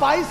22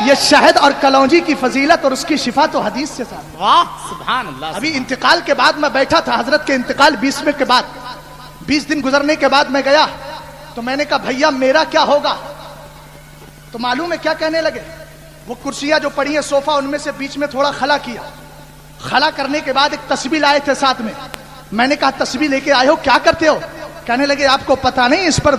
یہ شہد اور کلونجی کی فضیلت اور اس کی شفا تو حدیث سے ثابت. واہ سبحان اللہ. ابھی انتقال کے بعد میں بیٹھا تھا, حضرت کے انتقال 20 کے بعد 20 دن گزرنے کے بعد میں گیا تو میں نے کہا بھیا میرا کیا ہوگا؟ تو معلوم ہے کیا کہنے لگے؟ وہ کرسیاں جو پڑی ہیں صوفہ, ان میں سے بیچ میں تھوڑا خلا کیا. خلا کرنے کے بعد ایک تسبیح لائے تھے ساتھ میں. میں نے کہا تسبیح لے کے آئے ہو, کیا کرتے ہو؟ کہنے لگے آپ کو پتا نہیں اس پر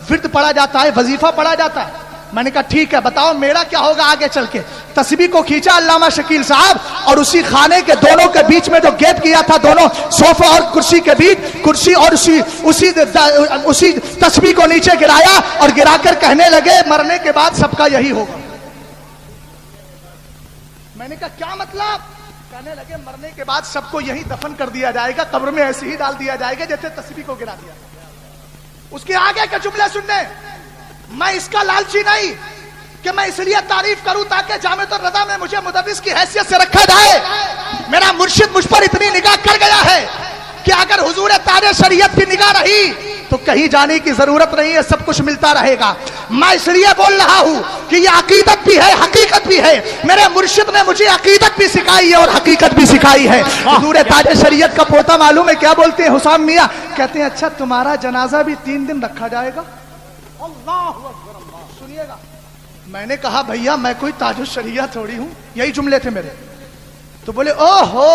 ورد پڑھا جاتا ہے, وظیفہ پڑھا جاتا ہے. میں نے کہا ٹھیک ہے بتاؤ میرا کیا ہوگا آگے چل کے. تسبیح کو کھینچا علامہ شکیل صاحب, اور اسی خانے کے دونوں کے بیچ میں جو گیپ کیا تھا, دونوں صوفہ اور کرسی کے بیچ, کرسی اور اسی تسبیح کو نیچے گرایا اور گرا کر کہنے لگے مرنے کے بعد سب کا یہی ہوگا. میں نے کہا کیا مطلب؟ کہنے لگے مرنے کے بعد سب کو یہی دفن کر دیا جائے گا, قبر میں ایسے ہی ڈال دیا جائے گا جیسے تسبیح کو گرا دیا. اس کے آگے کے جملے سننے, میں اس کا لالچی نہیں کہ میں اس لیے تعریف کروں تاکہ جامعۃ الرضا میں مجھے مدرس کی حیثیت سے رکھا جائے. میرا مرشد مجھ پر اتنی نگاہ کر گیا ہے کہ اگر حضور تاج شریعت کی نگاہ رہی تو کہیں جانے کی ضرورت نہیں ہے, سب کچھ ملتا رہے گا. میں اس لیے بول رہا ہوں کہ یہ عقیدت بھی ہے, حقیقت بھی ہے. میرے مرشد نے مجھے عقیدت بھی سکھائی ہے اور حقیقت بھی سکھائی ہے. حضور تاج شریعت کا پوتا معلوم ہے کیا بولتے ہیں حسام میاں؟ کہتے ہیں اچھا تمہارا جنازہ بھی 3 دن رکھا جائے گا. سنیے گا. میں نے کہا بھیا میں کوئی تاج الشریعت تھوڑی ہوں, یہی جملے تھے میرے. تو بولے او ہو,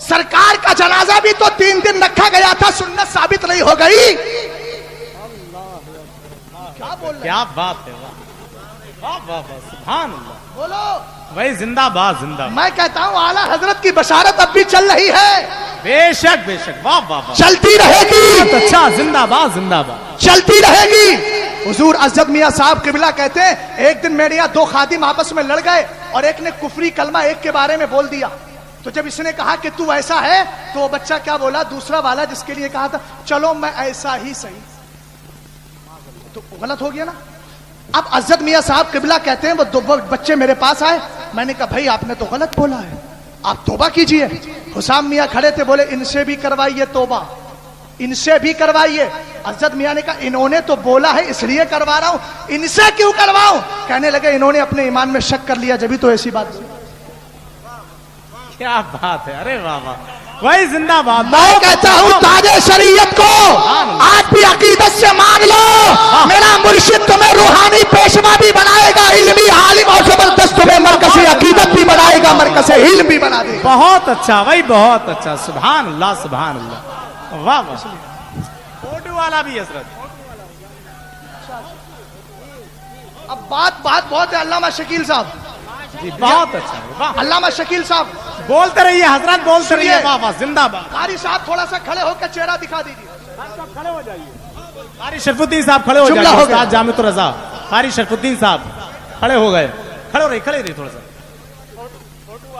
سرکار کا جنازہ بھی تو 3 دن رکھا گیا تھا, سنت ثابت نہیں ہو گئی؟ کیا بول رہے؟ کیا بات ہے, واہ واہ واہ سبحان اللہ. بولو بھائی زندہ باد زندہ باد. میں کہتا ہوں اعلیٰ حضرت کی بشارت اب بھی چل رہی ہے, بے شک بے شک, واہ واہ واہ, چلتی رہے گی, اچھا زندہ باد زندہ باد, چلتی رہے گی. حضور عزت میاں صاحب قبلہ کہتے ہیں ایک دن میرے یہاں 2 خادم آپس میں لڑ گئے اور ایک نے کفری کلمہ ایک کے بارے میں بول دیا. تو جب اس نے کہا کہ تو ایسا ہے تو وہ بچہ کیا بولا, دوسرا والا جس کے لیے کہا تھا چلو میں ایسا ہی صحیح, تو غلط ہو گیا نا. اب عزت میاں صاحب قبلہ کہتے ہیں وہ 2 بچے میرے پاس آئے. میں نے کہا بھائی آپ نے تو غلط بولا ہے, آپ توبہ کیجئے. حسام میاں کھڑے تھے, بولے ان سے بھی کروائیے توبہ, ان سے بھی کروائیے. عزت میاں نے کہا انہوں نے تو بولا ہے اس لیے کروا رہا ہوں, ان سے کیوں کرواؤں؟ کہنے لگے انہوں نے اپنے ایمان میں شک کر لیا جبھی تو ایسی بات. کیا بات ہے, ارے واہ واہ, وہی زندہ باد. میں کہتا ہوں تاج شریعت کو آپ بھی عقیدت سے مان لو, میرا مرشد تمہیں روحانی پیشوا بھی بنائے گا, علمی عالم اور زبردست تمہیں مرکزی عقیدت بھی بنائے گا, مرکز علم بھی بنا دے گا. بہت اچھا بھائی, بہت اچھا, سبحان اللہ سبحان اللہ, واہ واہ. فوٹو والا بھی حضرت. اب بات بہت ہے. علامہ شکیل صاحب, جی بہت اچھا, واہ. علامہ شکیل صاحب بولتے رہیے حضرت, بولتے رہیے, واہ واہ زندہ باد. قاری صاحب تھوڑا سا کھڑے ہو کے چہرہ دکھا دیجیے. قاری شرف الدین صاحب کھڑے ہو جملہ جائیں, ہو گیا. استاد جامعۃ الرضا قاری شرف الدین صاحب کھڑے ہو گئے, کھڑے رہی تھوڑا سا.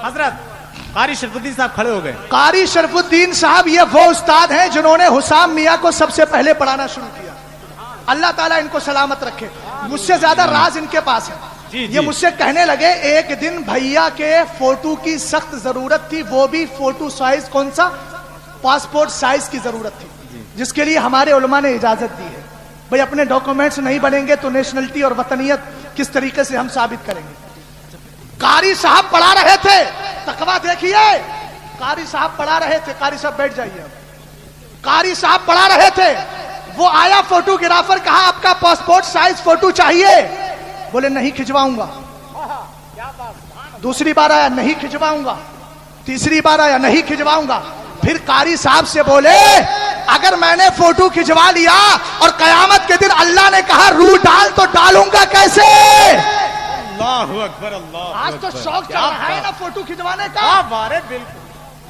حضرت قاری شرف الدین صاحب کھڑے ہو گئے. قاری شرف الدین صاحب یہ وہ استاد ہیں جنہوں نے حسام میاں کو سب سے پہلے پڑھانا شروع کیا. اللہ تعالیٰ ان کو سلامت رکھے. مجھ سے زیادہ راز ان کے پاس ہے. یہ مجھ سے کہنے لگے ایک دن بھیا کے فوٹو کی سخت ضرورت تھی, وہ بھی فوٹو سائز, کون سا, پاسپورٹ سائز کی ضرورت تھی, جس کے لیے ہمارے علماء نے اجازت دی ہے. بھئی اپنے ڈاکومنٹس نہیں بنیں گے تو نیشنلٹی اور وطنیت کس طریقے سے ہم ثابت کریں گے. قاری صاحب پڑھا رہے تھے, تقویٰ دیکھیے, قاری صاحب پڑھا رہے تھے. قاری صاحب بیٹھ جائیے. قاری صاحب پڑھا رہے تھے, وہ آیا فوٹوگرافر, کہا آپ کا پاسپورٹ سائز فوٹو چاہیے. بولے نہیں کھنچواؤں گا. دوسری بار آیا, نہیں کھنچواؤں گا. تیسری بار آیا, نہیں کھنچواؤں گا. پھر قاری صاحب سے بولے اگر میں نے فوٹو کھنچوا لیا اور قیامت کے دن اللہ نے کہا روح ڈال تو ڈالوں گا کیسے؟ اللہ اکبر, اللہ آج تو شوق چل رہا ہے نا فوٹو کھنچوانے کا, بالکل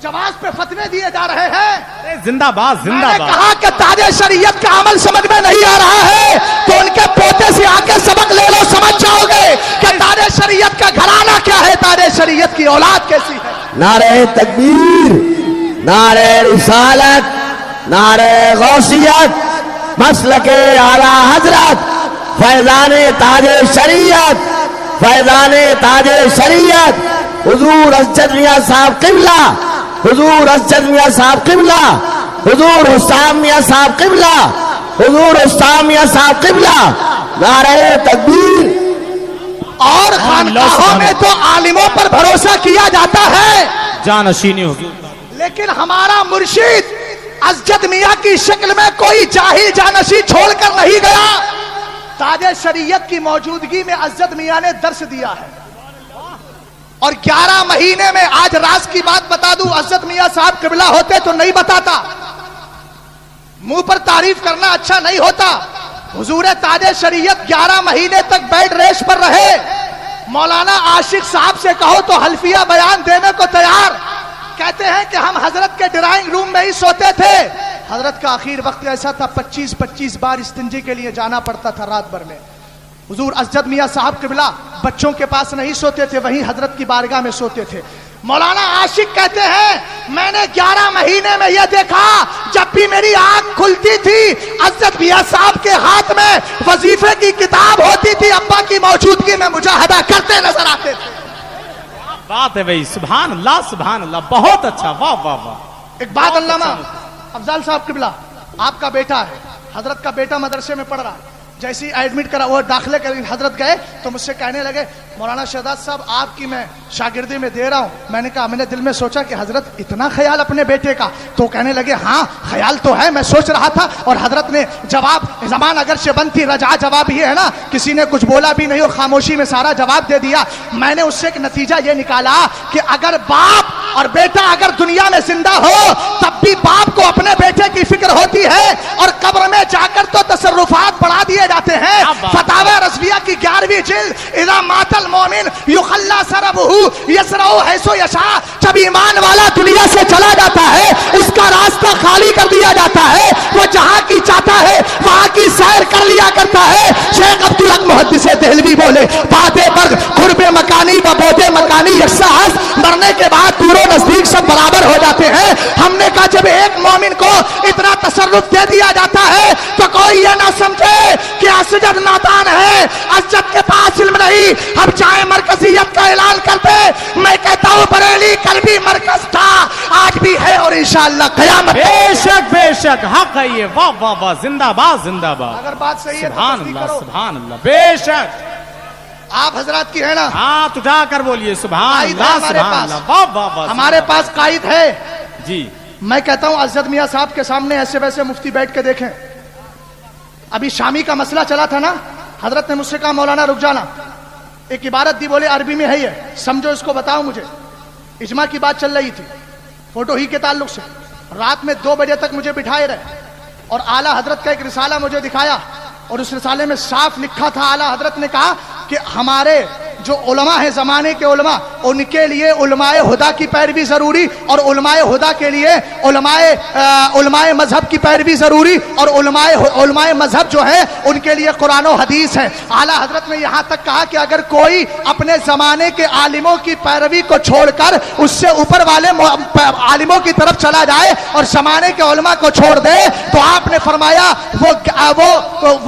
جواز پہ فتوے دیے جا رہے ہیں. زندہ باد میں زندہ نے باد. کہا کہ تاج شریعت کا عمل سمجھ میں نہیں آ رہا ہے تو ان کے پوتے سے آ کے سبق لے لو, سمجھ جاؤ گے کہ تاج شریعت کا گھرانہ کیا ہے, تاج شریعت کی اولاد کیسی ہے. نعرہ تکبیر, نعرہ رسالت, نعرہ غوثیت, مسلک اعلی حضرت, فیضان تاج شریعت, فیضان تاج شریعت, حضور اسجد میاں صاحب قبلہ, حضور اسجد میاں صاحب قبلہ, حضور حسام میاں صاحب قبلہ, حضور حسام میاں صاحب قبلہ. نعرہ تکبیر, اور خانقاہوں میں تو عالموں پر بھروسہ کیا جاتا ہے، جانشینی حضور، لیکن ہمارا مرشد اسجد میاں کی شکل میں کوئی جاہل جانشین چھوڑ کر نہیں گیا. تاج شریعت کی موجودگی میں اسجد میاں نے درس دیا ہے. اور 11 مہینے میں، آج راز کی بات بتا دوں، اسجد میاں صاحب قبلہ ہوتے تو نہیں بتاتا. منہ پر تعریف کرنا اچھا نہیں ہوتا. حضور تاج شریعت 11 مہینے تک بیڈ ریسٹ پر رہے. مولانا عاشق صاحب سے کہو تو حلفیہ بیان دینے کو تیار. کہتے ہیں کہ ہم حضرت کے ڈرائنگ روم میں ہی سوتے تھے. حضرت کا آخر وقت ایسا تھا 25 بار استنجے کے لیے جانا پڑتا تھا رات بھر میں. حضور اسجد میاں صاحب قبلہ بچوں کے پاس نہیں سوتے تھے، وہیں حضرت کی بارگاہ میں سوتے تھے. مولانا عاشق کہتے ہیں میں نے 11 مہینے میں یہ دیکھا، جب بھی میری آنکھ کھلتی تھی اسجد میاں صاحب کے ہاتھ میں وظیفے کی کتاب ہوتی تھی، ابا کی موجودگی میں مجاہدہ کرتے نظر آتے تھے. بات ہے بھائی، سبحان اللہ، بہت اچھا، واہ واہ واہ. ایک بات علامہ افضال صاحب قبلہ، آپ کا بیٹا ہے، حضرت کا بیٹا مدرسے میں پڑھ رہا ہے. جیسے ہی ایڈمٹ کرا وہ داخلے کر حضرت گئے تو مجھ سے کہنے لگے مولانا شہزاد صاحب آپ کی میں شاگردی میں دے رہا ہوں. میں نے کہا، میں نے دل میں سوچا کہ حضرت اتنا خیال اپنے بیٹے کا. تو کہنے لگے ہاں خیال تو ہے، میں سوچ رہا تھا. اور حضرت نے جواب، زبان اگرچہ بند تھی، رجا جواب یہ ہے نا، کسی نے کچھ بولا بھی نہیں اور خاموشی میں سارا جواب دے دیا. میں نے اس سے ایک نتیجہ یہ نکالا کہ اگر باپ اور بیٹا اگر دنیا میں زندہ ہو تب بھی باپ کو اپنے بیٹے کی فکر ہوتی ہے، اور قبر میں جا کر تو تصرفات بڑھا دیے جاتے ہیں. فتاوی رضویہ کی 11ویں جلد، اذا مات المومن یخلی سربہ یسرع حیث یشاء، جب ایمان والا دنیا سے چلا جاتا ہے اس کا راستہ خالی کر دیا جاتا ہے، وہ جہاں کی چاہتا ہے وہاں کی سیر کر لیا کرتا ہے. شیخ عبدالحق محدث دہلوی بولے بات برگ قرب مکانی و بعد مکانی یکساں است، مرنے کے بعد دور و نزدیک سب برابر ہو جاتے ہیں. ہم نے کہا جب ایک مومن کو اتنا تصرف دے دیا جاتا ہے تو کوئی یہ نہ سمجھے کہ اسجد نادان ہے، اسجد کے پاس علم نہیں. ہم چاہے مرکزیت کا اعلان کرتے، میں کہتا ہوں بریلی کل بھی مرکز تھا، آج بھی ہے اور انشاءاللہ قیامت. بے شک حق ہے یہ، واہ واہ واہ، زندہ باد زندہ باد. اگر بات صحیح ہے تو سبحان تصدیق اللہ کرو. سبحان اللہ، بے شک. آپ حضرات کی ہے نا، ہاتھ اٹھا کر بولیے سبحان قائد ہے اللہ ہمارے سبحان پاس. اللہ، واہ واہ واہ. ہمارے پاس قائد ہے. جی میں کہتا ہوں اسجد میاں صاحب کے سامنے ایسے ویسے مفتی بیٹھ کے دیکھیں. ابھی شامی کا مسئلہ چلا تھا نا، حضرت نے مجھ سے کہا مولانا رک جانا، ایک عبارت دی، بولے عربی میں ہے یہ سمجھو، اس کو بتاؤ مجھے. اجماع کی بات چل رہی تھی فوٹو ہی کے تعلق سے. رات میں 2 بجے تک مجھے بٹھائے رہے اور اعلیٰ حضرت کا ایک رسالہ مجھے دکھایا، اور اس رسالے میں صاف لکھا تھا، اعلیٰ حضرت نے کہا کہ ہمارے جو علماء ہیں زمانے کے علماء، ان کے لیے علماء ہدا کی پیروی ضروری، اور علماء ہدا کے لیے علماء مذہب کی پیروی ضروری، اور علماء مذہب جو ہے ان کے لیے قرآن و حدیث ہے. اعلیٰ حضرت نے یہاں تک کہا کہ اگر کوئی اپنے زمانے کے عالموں کی پیروی کو چھوڑ کر اس سے اوپر والے عالموں کی طرف چلا جائے اور زمانے کے علماء کو چھوڑ دے تو آپ نے فرمایا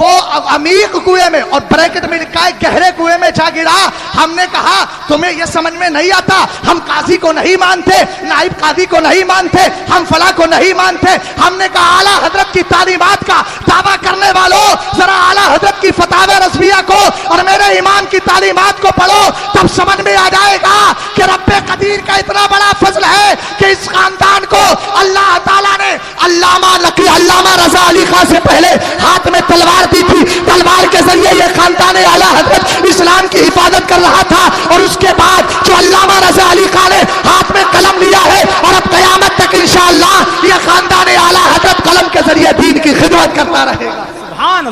وہ عمیق کنویں میں، اور بریکٹ میں لکھا ہے گہرے کنویں میں جا گرا. ہم نے کہا تمہیں یہ سمجھ میں نہیں آتا، ہم قاضی کو نہیں مانتے، نائب قاضی کو نہیں مانتے، ہم فلاں کو نہیں مانتے. ہم نے کہا اعلیٰ حضرت کی تعلیمات کا دعویٰ کرنے والوں ذرا اعلیٰ حضرت کی فتاوی رضویہ کو اور میرے امام کی تعلیمات کو پڑھو، تب سمجھ میں آ جائے گا کہ رب قدیر کا اتنا بڑا فضل ہے کہ اس خاندان کو اللہ تعالیٰ نے علامہ رضا علی خان سے پہلے ہاتھ میں تلوار دی تھی، تلوار کے ذریعے یہ خاندان اعلیٰ حضرت اسلام کی حفاظت کر رہا تھا، اور اس کے بعد جو علامہ رضا علی خان نے ہاتھ میں قلم لیا ہے، اور اب قیامت تک انشاءاللہ یہ خاندان اعلیٰ حضرت قلم کے ذریعے دین کی خدمت کرتا رہے گا. سبحان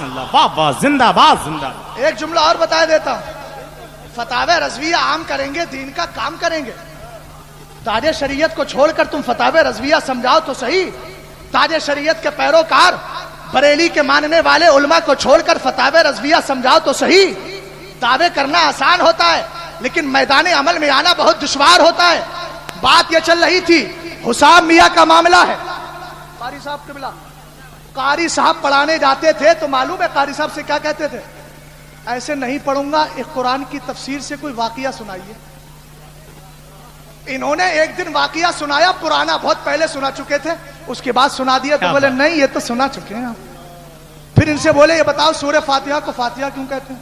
اللہ، واہ واہ، زندہ باد زندہ. ایک جملہ اور بتا دیتا ہوں، فتاوی رضویہ عام کریں گے، دین کا کام کریں گے. تاج شریعت کو چھوڑ کر تم فتاوی رضویہ سمجھاؤ تو صحیح. تاج شریعت کے پیروکار بریلی کے ماننے والے علماء کو چھوڑ کر فتاوی رضویہ سمجھاؤ تو صحیح. دعوے کرنا آسان ہوتا ہے لیکن میدان عمل میں آنا بہت دشوار ہوتا ہے. بات یہ چل رہی تھی حسام میاں کا معاملہ ہے. قاری صاحب قبلہ، قاری صاحب پڑھانے جاتے تھے تو معلوم ہے قاری صاحب سے کیا کہتے تھے؟ ایسے نہیں پڑھوں گا، ایک قرآن کی تفسیر سے کوئی واقعہ سنائیے. انہوں نے ایک دن واقعہ سنایا، پرانا بہت پہلے سنا چکے تھے، اس کے بعد سنا دیا تو بولے نہیں یہ تو سنا چکے ہیں. پھر ان سے بولے یہ بتاؤ سورہ فاتحہ کو فاتحہ کیوں کہتے ہیں؟